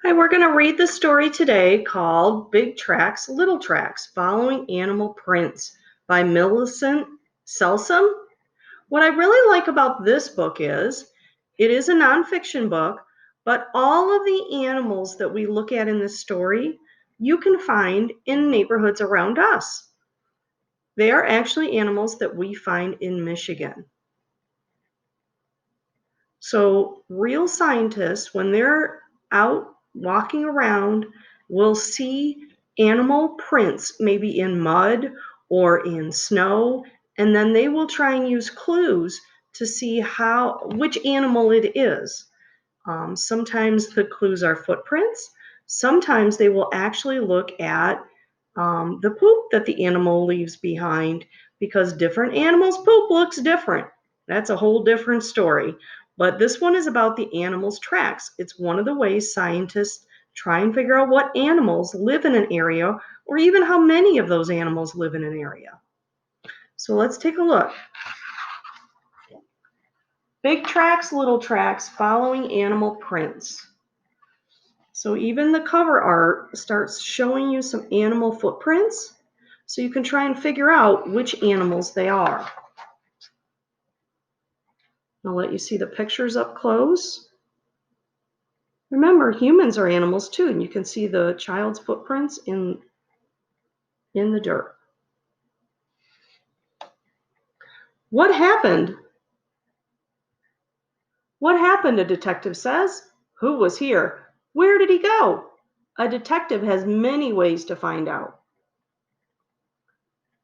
Hi, we're going to read the story today called Big Tracks, Little Tracks, Following Animal Prints by Millicent Selsom. What I really like about this book is it is a nonfiction book, but all of the animals that we look at in this story, you can find in neighborhoods around us. They are actually animals that we find in Michigan. So real scientists, when they're out walking around, will see animal prints, maybe in mud or in snow, and then they will try and use clues to see which animal it is. Sometimes the clues are footprints. Sometimes they will actually look at the poop that the animal leaves behind, because different animals' poop looks different. That's a whole different story. But this one is about the animal's tracks. It's one of the ways scientists try and figure out what animals live in an area, or even how many of those animals live in an area. So let's take a look. Big tracks, little tracks, following animal prints. So even the cover art starts showing you some animal footprints, so you can try and figure out which animals they are. I'll let you see the pictures up close. Remember, humans are animals too, and you can see the child's footprints in the dirt. What happened? What happened, a detective says. Who was here? Where did he go? A detective has many ways to find out.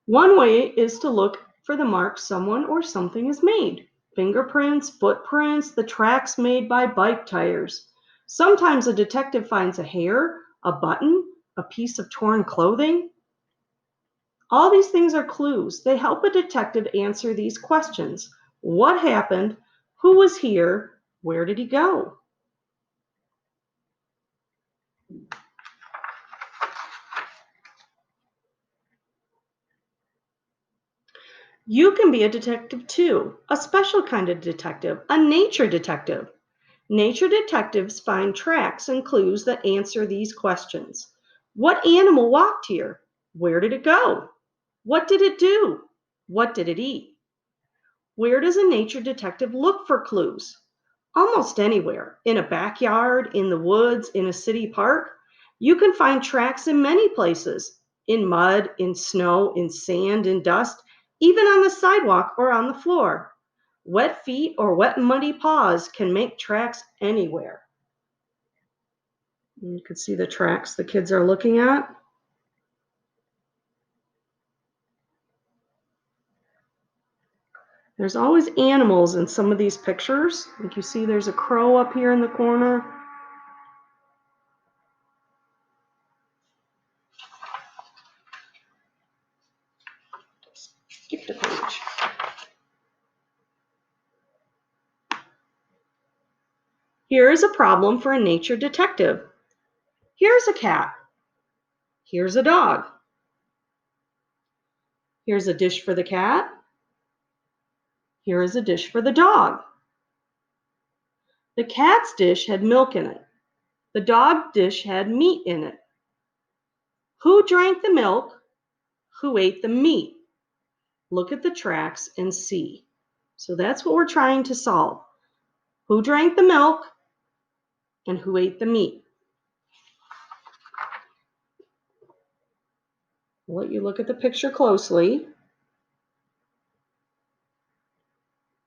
One way is to look for the marks someone or something has made. Fingerprints, footprints, the tracks made by bike tires. Sometimes a detective finds a hair, a button, a piece of torn clothing. All these things are clues. They help a detective answer these questions. What happened? Who was here? Where did he go? You can be a detective too, a special kind of detective, a nature detective. Nature detectives find tracks and clues that answer these questions. What animal walked here? Where did it go? What did it do? What did it eat? Where does a nature detective look for clues? Almost anywhere. In a backyard, in the woods, in a city park. You can find tracks in many places. In mud, in snow, in sand, in dust, even on the sidewalk or on the floor. Wet feet or wet muddy paws can make tracks anywhere. You can see the tracks the kids are looking at. There's always animals in some of these pictures. Like you see there's a crow up here in the corner. Skip the page. Here is a problem for a nature detective. Here's a cat. Here's a dog. Here's a dish for the cat. Here is a dish for the dog. The cat's dish had milk in it. The dog dish had meat in it. Who drank the milk? Who ate the meat? Look at the tracks and see. So that's what we're trying to solve. Who drank the milk and who ate the meat? I'll let you look at the picture closely.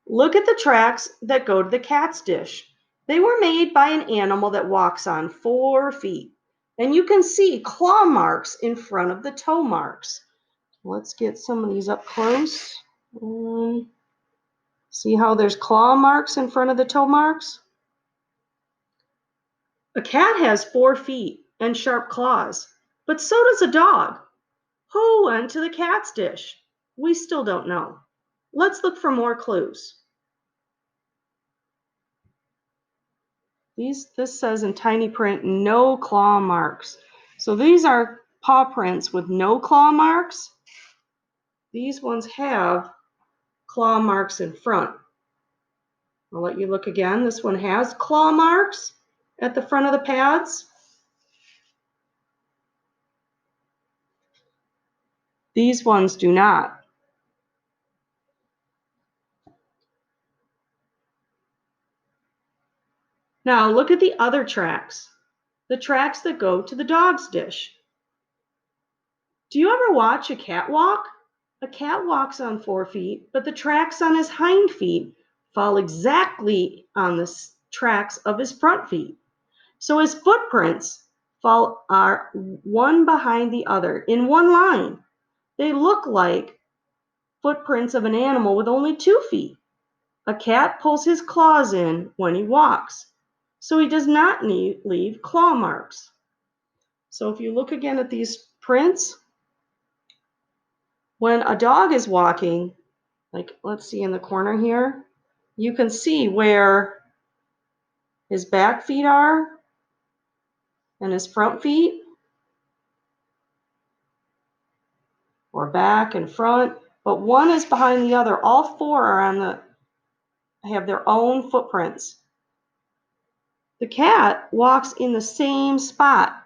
Look at the tracks that go to the cat's dish. They were made by an animal that walks on 4 feet. And you can see claw marks in front of the toe marks. Let's get some of these up close. See how there's claw marks in front of the toe marks? A cat has 4 feet and sharp claws, but so does a dog. Who went to the cat's dish? We still don't know. Let's look for more clues. This says in tiny print, no claw marks. So these are paw prints with no claw marks. These ones have claw marks in front. I'll let you look again. This one has claw marks at the front of the pads. These ones do not. Now look at the other tracks, the tracks that go to the dog's dish. Do you ever watch a cat walk? A cat walks on 4 feet, but the tracks on his hind feet fall exactly on the tracks of his front feet. So his footprints are one behind the other in one line. They look like footprints of an animal with only 2 feet. A cat pulls his claws in when he walks, so he does not leave claw marks. So if you look again at these prints, when a dog is walking, like let's see in the corner here, you can see where his back feet are and his front feet, or back and front, but one is behind the other. All 4 are have their own footprints. The cat walks in the same spot.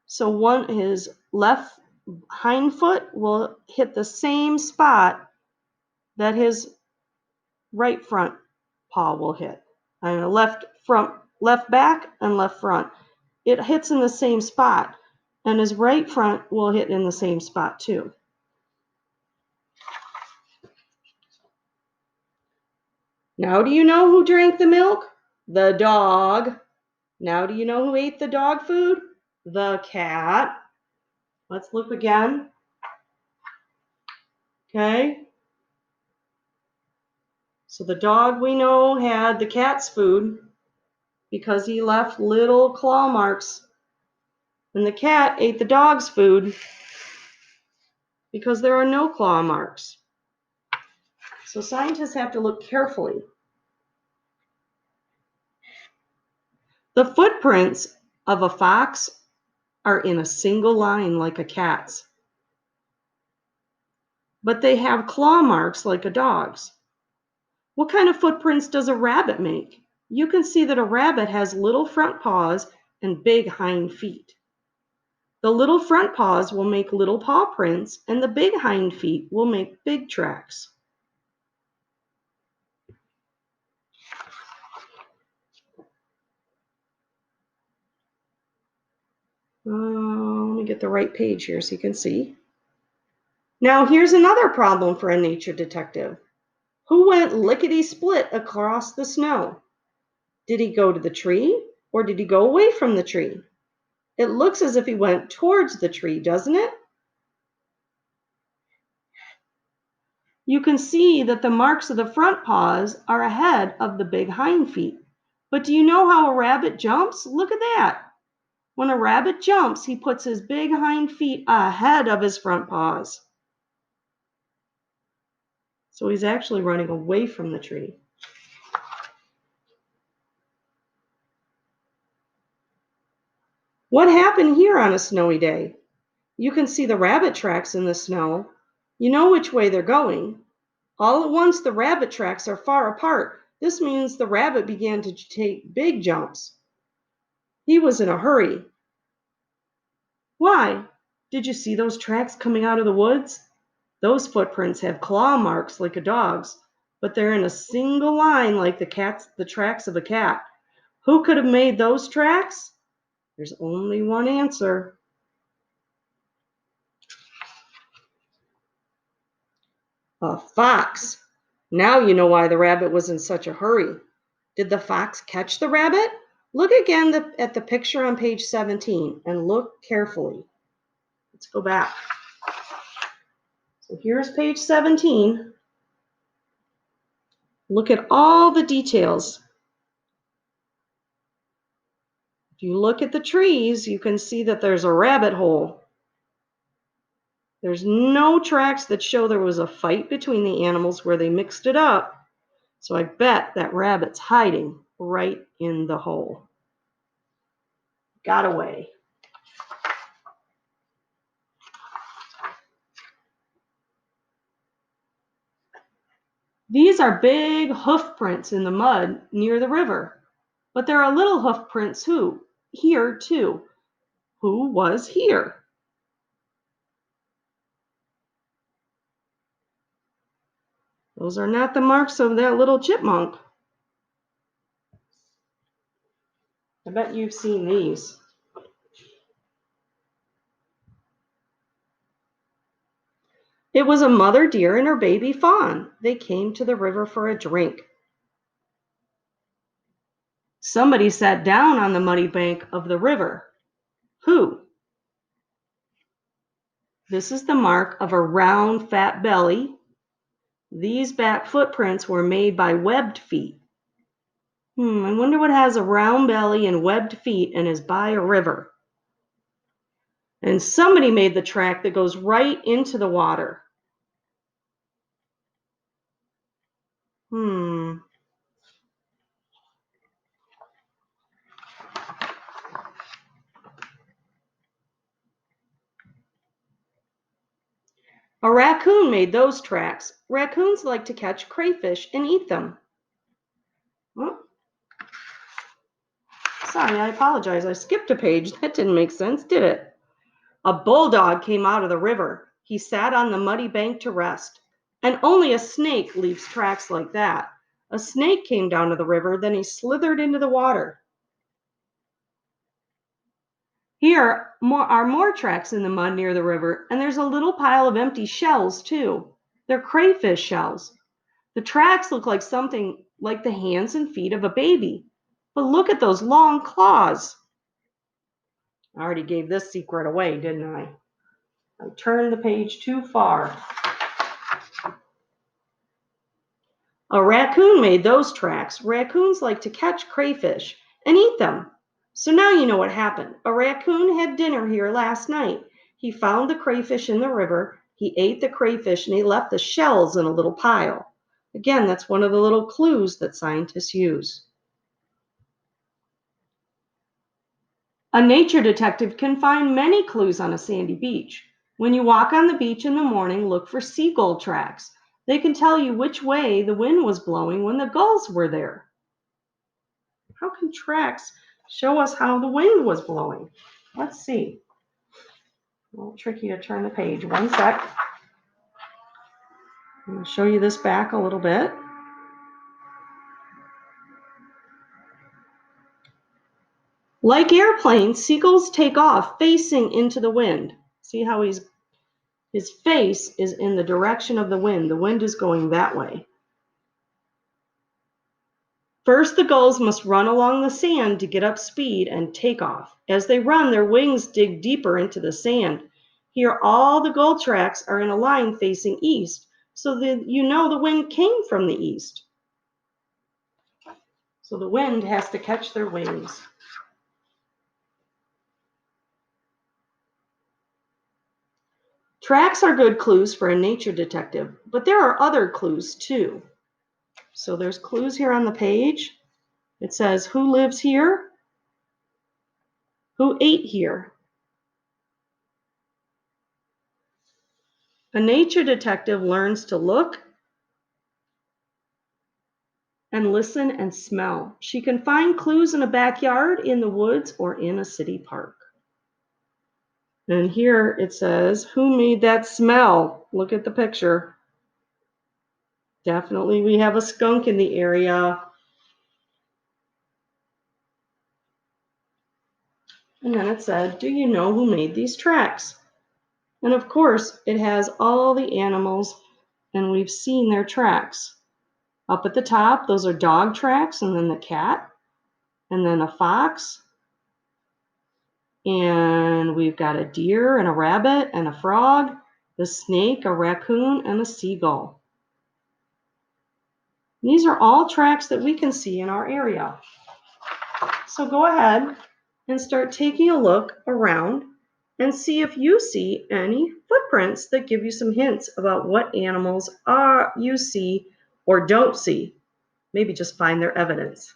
So his left hind foot will hit the same spot that his right front paw will hit. And left back and left front. It hits in the same spot, and his right front will hit in the same spot too. Now do you know who drank the milk? The dog. Now do you know who ate the dog food? The cat. Let's look again. Okay. So the dog we know had the cat's food because he left little claw marks. And the cat ate the dog's food because there are no claw marks. So scientists have to look carefully. The footprints of a fox are in a single line like a cat's, but they have claw marks like a dog's. What kind of footprints does a rabbit make? You can see that a rabbit has little front paws and big hind feet. The little front paws will make little paw prints, and the big hind feet will make big tracks. Let me get the right page here so you can see. Now here's another problem for a nature detective. Who went lickety-split across the snow? Did he go to the tree, or did he go away from the tree? It looks as if he went towards the tree, doesn't it? You can see that the marks of the front paws are ahead of the big hind feet. But do you know how a rabbit jumps? Look at that. When a rabbit jumps, he puts his big hind feet ahead of his front paws. So he's actually running away from the tree. What happened here on a snowy day? You can see the rabbit tracks in the snow. You know which way they're going. All at once, the rabbit tracks are far apart. This means the rabbit began to take big jumps. He was in a hurry. Why? Did you see those tracks coming out of the woods? Those footprints have claw marks like a dog's, but they're in a single line like the tracks of a cat. Who could have made those tracks? There's only one answer. A fox. Now you know why the rabbit was in such a hurry. Did the fox catch the rabbit? Look again at the picture on page 17 and look carefully. Let's go back. So here's page 17. Look at all the details. If you look at the trees, you can see that there's a rabbit hole. There's no tracks that show there was a fight between the animals where they mixed it up. So I bet that rabbit's hiding right in the hole. Got away. These are big hoof prints in the mud near the river. But there are little hoof prints here too. Who was here? Those are not the marks of that little chipmunk. I bet you've seen these. It was a mother deer and her baby fawn. They came to the river for a drink. Somebody sat down on the muddy bank of the river. Who? This is the mark of a round, fat belly. These back footprints were made by webbed feet. I wonder what has a round belly and webbed feet and is by a river. And somebody made the track that goes right into the water. A raccoon made those tracks. Raccoons like to catch crayfish and eat them. Oh, sorry, I apologize. I skipped a page. That didn't make sense, did it? A bulldog came out of the river. He sat on the muddy bank to rest. And only a snake leaves tracks like that. A snake came down to the river, then he slithered into the water. Here are more tracks in the mud near the river, and there's a little pile of empty shells, too. They're crayfish shells. The tracks look like something like the hands and feet of a baby. But look at those long claws. I already gave this secret away, didn't I? I turned the page too far. A raccoon made those tracks. Raccoons like to catch crayfish and eat them. So now you know what happened. A raccoon had dinner here last night. He found the crayfish in the river. He ate the crayfish and he left the shells in a little pile. Again, that's one of the little clues that scientists use. A nature detective can find many clues on a sandy beach. When you walk on the beach in the morning, look for seagull tracks. They can tell you which way the wind was blowing when the gulls were there. How can tracks show us how the wind was blowing? Let's see. A little tricky to turn the page. One sec. I'm going to show you this back a little bit. Like airplanes, seagulls take off facing into the wind. See how his face is in the direction of the wind. The wind is going that way. First, the gulls must run along the sand to get up speed and take off. As they run, their wings dig deeper into the sand. Here, all the gull tracks are in a line facing east, so that you know the wind came from the east. So the wind has to catch their wings. Tracks are good clues for a nature detective, but there are other clues too. So there's clues here on the page. It says who lives here, who ate here. A nature detective learns to look and listen and smell. She can find clues in a backyard, in the woods, or in a city park. And here it says, who made that smell? Look at the picture. Definitely we have a skunk in the area. And then it said, do you know who made these tracks? And of course, it has all the animals, and we've seen their tracks. Up at the top, those are dog tracks, and then the cat, and then a fox, and we've got a deer and a rabbit and a frog, the snake, a raccoon, and a seagull. These are all tracks that we can see in our area. So go ahead and start taking a look around and see if you see any footprints that give you some hints about what animals you see or don't see. Maybe just find their evidence.